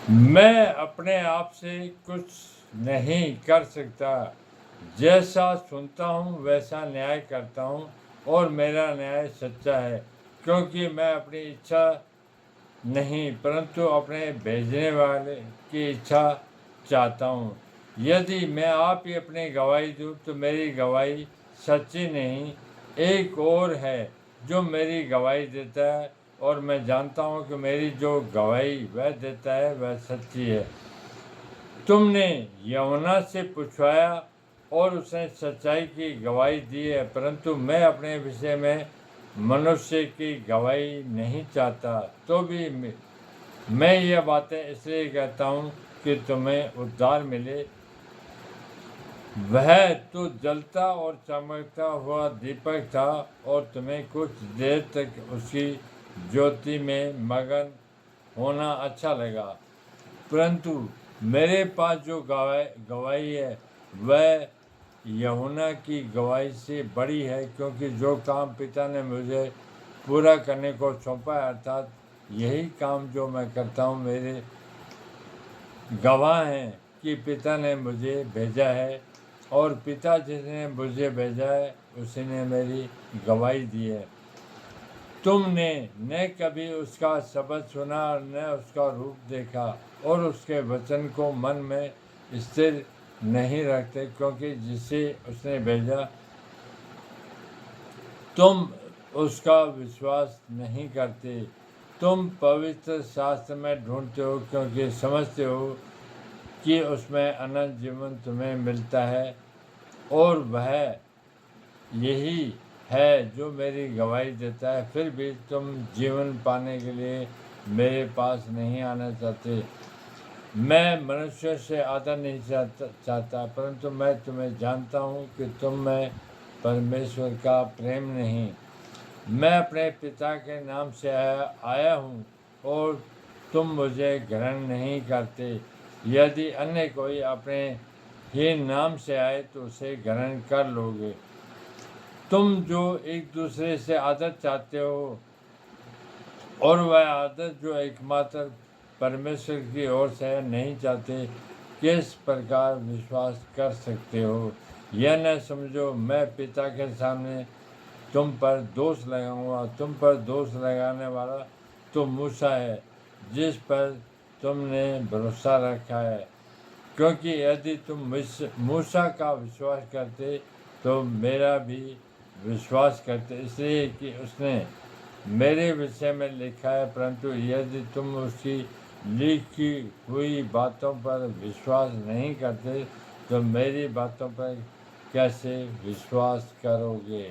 मैं अपने आप से कुछ नहीं कर सकता। जैसा सुनता हूँ वैसा न्याय करता हूँ और मेरा न्याय सच्चा है, क्योंकि मैं अपनी इच्छा नहीं परंतु अपने भेजने वाले की इच्छा चाहता हूँ। यदि मैं आप ही अपनी गवाही दूँ तो मेरी गवाही सच्ची नहीं। एक और है जो मेरी गवाही देता है और मैं जानता हूँ कि मेरी जो गवाही वह देता है वह सच्ची है। तुमने यमुना से पूछवाया और उसने सच्चाई की गवाही दी है, परंतु मैं अपने विषय में मनुष्य की गवाही नहीं चाहता। तो भी मैं यह बातें इसलिए कहता हूँ कि तुम्हें उद्धार मिले। वह तो जलता और चमकता हुआ दीपक था और तुम्हें कुछ देर तक उसकी ज्योति में मगन होना अच्छा लगा, परंतु मेरे पास जो गवाही है वह यूहन्ना की गवाही से बड़ी है, क्योंकि जो काम पिता ने मुझे पूरा करने को सौंपा है, अर्थात यही काम जो मैं करता हूँ, मेरे गवाह हैं कि पिता ने मुझे भेजा है और पिता जिसने मुझे भेजा है उसी ने मेरी गवाही दी है। तुमने न कभी उसका शब्द सुना और न उसका रूप देखा और उसके वचन को मन में स्थिर नहीं रखते, क्योंकि जिसे उसने भेजा तुम उसका विश्वास नहीं करते। तुम पवित्र शास्त्र में ढूंढते हो क्योंकि समझते हो कि उसमें अनंत जीवन तुम्हें मिलता है, और वह यही है जो मेरी गवाही देता है। फिर भी तुम जीवन पाने के लिए मेरे पास नहीं आना चाहते। मैं मनुष्य से आदर नहीं चाहता, परंतु मैं तुम्हें जानता हूँ कि तुम में परमेश्वर का प्रेम नहीं। मैं अपने पिता के नाम से आया हूँ और तुम मुझे ग्रहण नहीं करते। यदि अन्य कोई अपने ही नाम से आए तो उसे ग्रहण कर लोगे। तुम जो एक दूसरे से आदत चाहते हो और वह आदत जो एकमात्र परमेश्वर की ओर से नहीं चाहते, किस प्रकार विश्वास कर सकते हो? यह न समझो मैं पिता के सामने तुम पर दोष लगाऊंगा। तुम पर दोष लगाने वाला तो मूसा है, जिस पर तुमने भरोसा रखा है, क्योंकि यदि तुम मूसा का विश्वास करते तो मेरा भी विश्वास करते, इसलिए कि उसने मेरे विषय में लिखा है। परंतु यदि तुम उसकी लिखी हुई बातों पर विश्वास नहीं करते तो मेरी बातों पर कैसे विश्वास करोगे?